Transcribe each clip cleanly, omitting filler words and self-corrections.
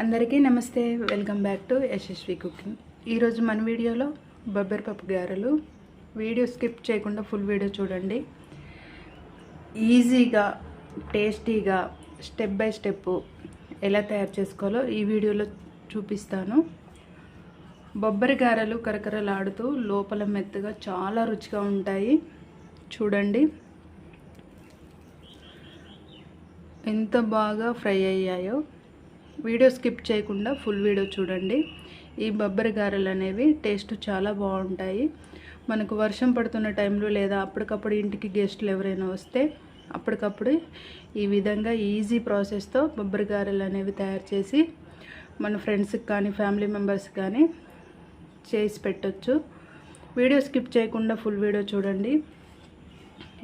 అందరికీ నమస్తే, welcome back to Yashasvi cooking. ఈరోజు మన వీడియోలో బొబ్బరిపప్పు గారెలు. వీడియో స్కిప్ చేయకుండా ఫుల్ వీడియో చూడండి. ఈజీగా టేస్టీగా స్టెప్ బై స్టెప్ ఎలా తయారు చేసుకోవాలో ఈ వీడియోలో చూపిస్తాను. బొబ్బరి గారెలు కరకరలాడుతూ లోపల మెత్తగా చాలా రుచిగా ఉంటాయి. చూడండి ఎంత బాగా ఫ్రై అయ్యాయో. వీడియో స్కిప్ చేయకుండా ఫుల్ వీడియో చూడండి. ఈ బొబ్బరి గారెలు అనేవి టేస్ట్ చాలా బాగుంటాయి. మనకు వర్షం పడుతున్న టైంలో లేదా అప్పటికప్పుడు ఇంటికి గెస్టులు ఎవరైనా వస్తే అప్పటికప్పుడు ఈ విధంగా ఈజీ ప్రాసెస్తో బొబ్బరి గారెలు అనేవి తయారు చేసి మన ఫ్రెండ్స్కి కానీ ఫ్యామిలీ మెంబర్స్ కానీ చేసి పెట్టొచ్చు. వీడియో స్కిప్ చేయకుండా ఫుల్ వీడియో చూడండి.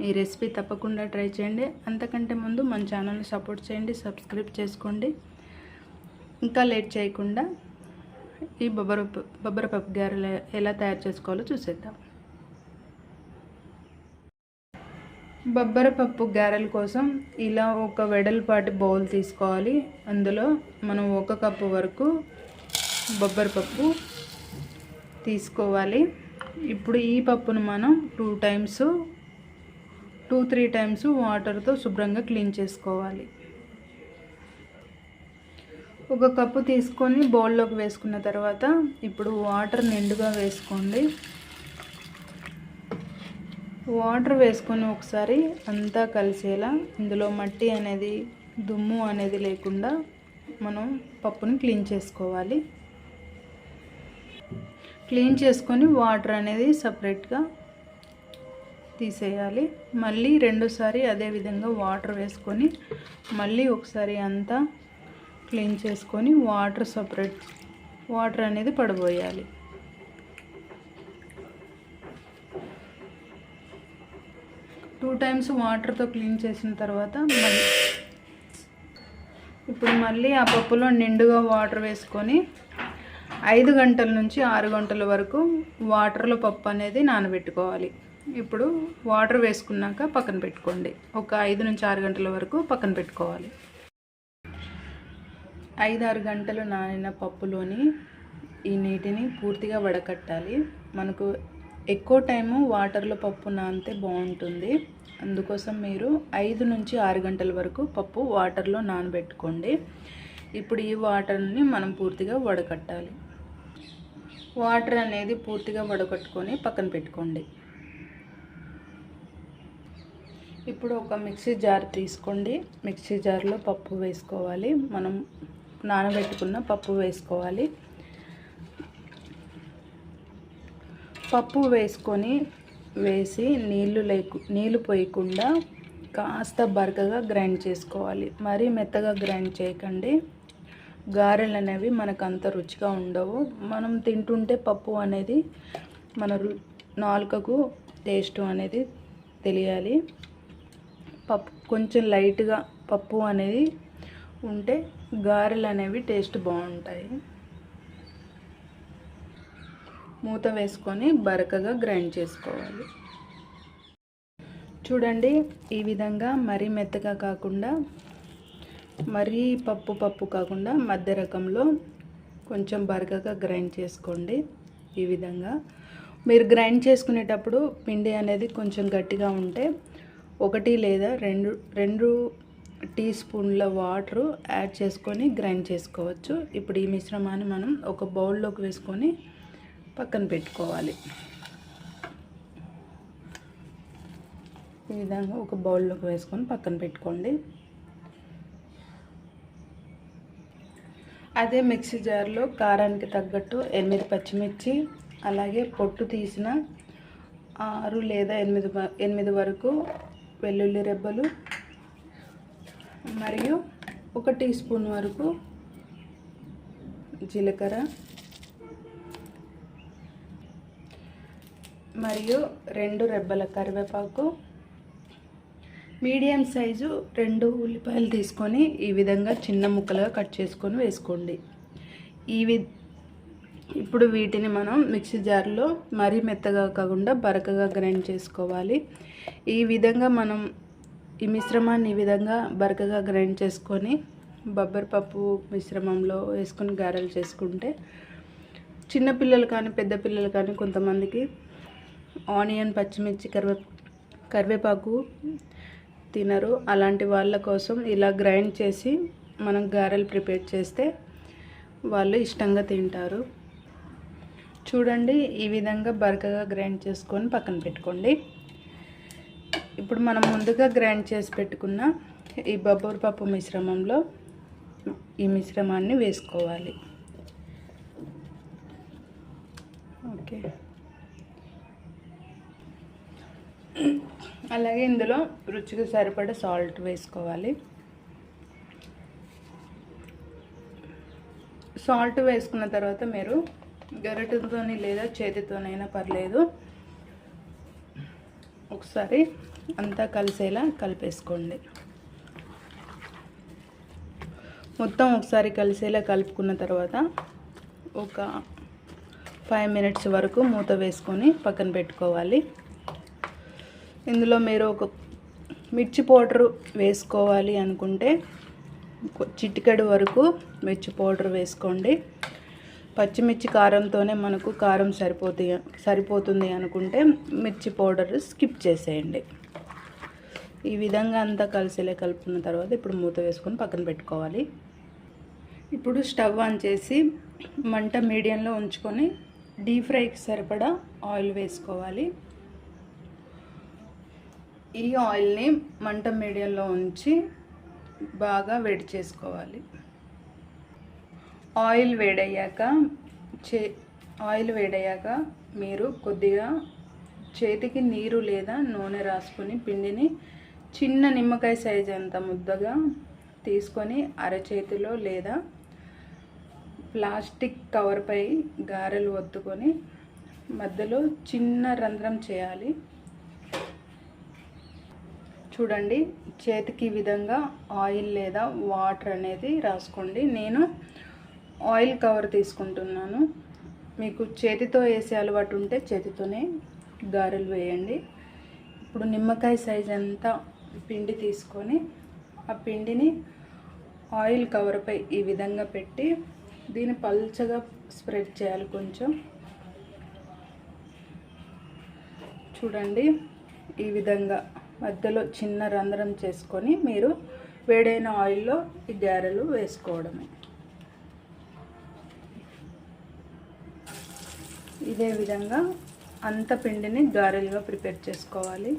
ఈ రెసిపీ తప్పకుండా ట్రై చేయండి. అంతకంటే ముందు మన ఛానల్ని సపోర్ట్ చేయండి, సబ్స్క్రైబ్ చేసుకోండి. ఇంకా లేట్ చేయకుండా ఈ బొబ్బరిపప్పు గారెలు ఎలా తయారు చేసుకోవాలో చూసేద్దాం. బొబ్బరిపప్పు గారెల కోసం ఇలా ఒక వెడల్పాటి బౌల్ తీసుకోవాలి. అందులో మనం 1 కప్పు వరకు బొబ్బరిపప్పు తీసుకోవాలి. ఇప్పుడు ఈ పప్పును మనం 2-3 టైమ్స్ వాటర్తో శుభ్రంగా క్లీన్ చేసుకోవాలి. 1 కప్పు తీసుకొని బౌల్లోకి వేసుకున్న తర్వాత ఇప్పుడు వాటర్ నిండుగా వేసుకోండి. వాటర్ వేసుకొని ఒకసారి అంతా కలిసేలా, ఇందులో మట్టి అనేది దుమ్ము అనేది లేకుండా మనం పప్పుని క్లీన్ చేసుకోవాలి. క్లీన్ చేసుకొని వాటర్ అనేది సపరేట్గా తీసేయాలి. మళ్ళీ రెండోసారి అదే విధంగా వాటర్ వేసుకొని మళ్ళీ ఒకసారి అంతా క్లీన్ చేసుకొని వాటర్ అనేది పడబోయాలి. టూ టైమ్స్ వాటర్తో క్లీన్ చేసిన తర్వాత ఇప్పుడు మళ్ళీ ఆ పప్పులో నిండుగా వాటర్ వేసుకొని 5 గంటల నుంచి 6 గంటల వరకు వాటర్లో పప్పు అనేది నానబెట్టుకోవాలి. ఇప్పుడు వాటర్ వేసుకున్నాక పక్కన పెట్టుకోండి. ఒక 5 నుంచి 6 గంటల వరకు పక్కన పెట్టుకోవాలి. 5-6 గంటలు నానిన పప్పులోని ఈ నీటిని పూర్తిగా వడకట్టాలి. మనకు ఎక్కువ టైము వాటర్లో పప్పు నానితే బాగుంటుంది. అందుకోసం మీరు 5 నుంచి 6 గంటల వరకు పప్పు వాటర్లో నానబెట్టుకోండి. ఇప్పుడు ఈ వాటర్ని మనం పూర్తిగా వడకట్టాలి. వాటర్ అనేది పూర్తిగా వడకట్టుకొని పక్కన పెట్టుకోండి. ఇప్పుడు ఒక మిక్సీ జార్ తీసుకోండి. మిక్సీ జార్లో పప్పు వేసుకోవాలి. మనం నానబెట్టుకున్న పప్పు వేసుకోవాలి. పప్పు వేసి నీళ్ళు పోయకుండా కాస్త బరకగా గ్రైండ్ చేసుకోవాలి. మరీ మెత్తగా గ్రైండ్ చేయకండి. గారెలు అనేవి మనకు అంత రుచిగా ఉండవు. మనం తింటుంటే పప్పు అనేది మన నాలుకకు టేస్ట్ అనేది తెలియాలి. కొంచెం లైట్గా పప్పు అనేది ఉంటే గారెలు అనేవి టేస్ట్ బాగుంటాయి. మూత వేసుకొని బరకగా గ్రైండ్ చేసుకోవాలి. చూడండి ఈ విధంగా మరీ మెత్తగా కాకుండా మరీ పప్పు కాకుండా మధ్య రకంలో కొంచెం బరకగా గ్రైండ్ చేసుకోండి. ఈ విధంగా మీరు గ్రైండ్ చేసుకునేటప్పుడు పిండి అనేది కొంచెం గట్టిగా ఉంటే 1 లేదా 2 టీ స్పూన్ల వాటర్ యాడ్ చేసుకొని గ్రైండ్ చేసుకోవచ్చు. ఇప్పుడు ఈ మిశ్రమాన్ని మనం ఒక బౌల్లోకి వేసుకొని పక్కన పెట్టుకోవాలి. ఈ విధంగా ఒక బౌల్లోకి వేసుకొని పక్కన పెట్టుకోండి. అదే మిక్సీ జార్లో కారానికి తగ్గట్టు 8 పచ్చిమిర్చి, అలాగే పొట్టు తీసిన 6 లేదా 8 వరకు వెల్లుల్లి రెబ్బలు, మరియు 1 టీ స్పూన్ వరకు జీలకర్ర, మరియు 2 రెబ్బల కరివేపాకు, మీడియం సైజు 2 ఉల్లిపాయలు తీసుకొని ఈ విధంగా చిన్న ముక్కలుగా కట్ చేసుకొని వేసుకోండి. ఇప్పుడు వీటిని మనం మిక్సీ జార్లో మరీ మెత్తగా కాకుండా బరకగా గ్రైండ్ చేసుకోవాలి. ఈ విధంగా మనం ఈ మిశ్రమాన్ని ఈ విధంగా బరకగా గ్రైండ్ చేసుకొని బొబ్బరిపప్పు మిశ్రమంలో వేసుకొని గారెలు చేసుకుంటే చిన్నపిల్లలు కానీ పెద్ద పిల్లలు కానీ కొంతమందికి ఆనియన్ పచ్చిమిర్చి కరివేపాకు తినరు. అలాంటి వాళ్ళ కోసం ఇలా గ్రైండ్ చేసి మనం గారెలు ప్రిపేర్ చేస్తే వాళ్ళు ఇష్టంగా తింటారు. చూడండి, ఈ విధంగా బరకగా గ్రైండ్ చేసుకొని పక్కన పెట్టుకోండి. ఇప్పుడు మనం ముందుగా గ్రైండ్ చేసి పెట్టుకున్న ఈ బొబ్బరిపప్పు మిశ్రమంలో ఈ మిశ్రమాన్ని వేసుకోవాలి. ఓకే, అలాగే ఇందులో రుచికి సరిపడా సాల్ట్ వేసుకోవాలి. సాల్ట్ వేసుకున్న తర్వాత మీరు గరిటెతోని లేదా చేతితోనైనా పర్లేదు, ఒకసారి అంతా కలిసేలా కలిపేసుకోండి. మొత్తం ఒకసారి కలిసేలా కలుపుకున్న తర్వాత ఒక 5 మినిట్స్ వరకు మూత వేసుకొని పక్కన పెట్టుకోవాలి. ఇందులో మీరు ఒక మిర్చి పౌడర్ వేసుకోవాలి అనుకుంటే చిటికెడు వరకు మిర్చి పౌడర్ వేసుకోండి. పచ్చిమిర్చి కారంతోనే మనకు కారం సరిపోతుంది అనుకుంటే మిర్చి పౌడర్ స్కిప్ చేసేయండి. ఈ విధంగా అంతా కలిసేలా కలుపుకున్న తర్వాత ఇప్పుడు మూత వేసుకొని పక్కన పెట్టుకోవాలి. ఇప్పుడు స్టవ్ ఆన్ చేసి మంట మీడియంలో ఉంచుకొని డీప్ ఫ్రైకి సరిపడా ఆయిల్ వేసుకోవాలి. ఈ ఆయిల్ని మంట మీడియంలో ఉంచి బాగా వేడి చేసుకోవాలి. ఆయిల్ వేడయ్యాక మీరు కొద్దిగా చేతికి నీరు లేదా నూనె రాసుకొని పిండిని చిన్న నిమ్మకాయ సైజు అంత ముద్దగా తీసుకొని అరచేతిలో లేదా ప్లాస్టిక్ కవర్పై గారెలు ఒత్తుకొని మధ్యలో చిన్న రంధ్రం చేయాలి. చూడండి, చేతికి ఈ విధంగా ఆయిల్ లేదా వాటర్ అనేది రాసుకోండి. నేను ఆయిల్ కవర్ తీసుకుంటున్నాను. మీకు చేతితో వేసే అలవాటు ఉంటే చేతితోనే గారెలు వేయండి. ఇప్పుడు నిమ్మకాయ సైజ్ అంతా పిండి తీసుకొని ఆ పిండిని ఆయిల్ కవర్పై ఈ విధంగా పెట్టి దీన్ని పల్చగా స్ప్రెడ్ చేయాలి. కొంచెం చూడండి, ఈ విధంగా మధ్యలో చిన్న రంధ్రం చేసుకొని మీరు వేడైన ఆయిల్లో ఈ గారెలు వేసుకోవడమే. ఇదే విధంగా అంత పిండిని గారెలుగా ప్రిపేర్ చేసుకోవాలి.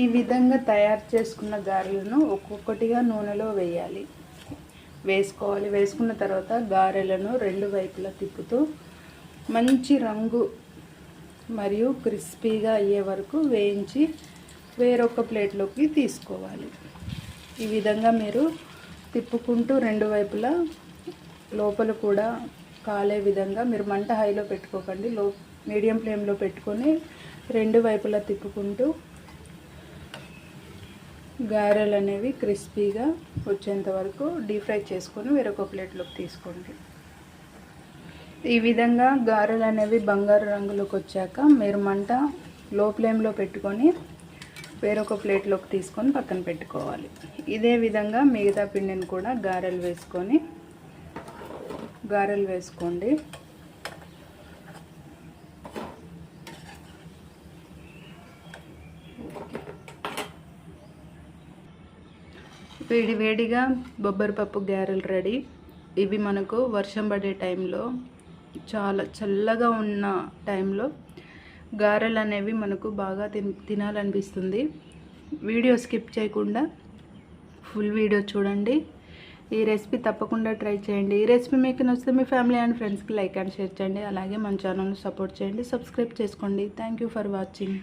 ఈ విధంగా తయారు చేసుకున్న గారెలను ఒక్కొక్కటిగా నూనెలో వేసుకోవాలి. వేసుకున్న తర్వాత గారెలను 2 వైపులా తిప్పుతూ మంచి రంగు మరియు క్రిస్పీగా అయ్యే వరకు వేయించి వేరొక ప్లేట్లోకి తీసుకోవాలి. ఈ విధంగా మీరు తిప్పుకుంటూ 2 వైపులా లోపల కూడా కాలే విధంగా మీరు మంట హైలో పెట్టుకోకండి, మీడియం ఫ్లేమ్లో పెట్టుకొని 2 వైపులా తిప్పుకుంటూ గారెలు అనేవి క్రిస్పీగా వచ్చేంత వరకు డీప్ ఫ్రై చేసుకొని వేరొక ప్లేట్లోకి తీసుకోండి. ఈ విధంగా గారెలు అనేవి బంగారు రంగులోకి వచ్చాక మీరు మంట లో ఫ్లేమ్లో పెట్టుకొని వేరొక ప్లేట్లోకి తీసుకొని పక్కన పెట్టుకోవాలి. ఇదే విధంగా మిగతా పిండిని కూడా గారెలు వేసుకోండి. వేడిగా బొబ్బరిపప్పు గారెలు రెడీ. ఇవి మనకు వర్షం పడే టైంలో, చాలా చల్లగా ఉన్న టైంలో గారెలు అనేవి మనకు బాగా తినాలనిపిస్తుంది. వీడియో స్కిప్ చేయకుండా ఫుల్ వీడియో చూడండి. ఈ రెసిపీ తప్పకుండా ట్రై చేయండి. ఈ రెసిపీ మీకు నచ్చితే మీ ఫ్యామిలీ అండ్ ఫ్రెండ్స్కి లైక్ అండ్ షేర్ చేయండి. అలాగే మన ఛానల్ని సపోర్ట్ చేయండి, సబ్స్క్రైబ్ చేసుకోండి. Thank you for watching.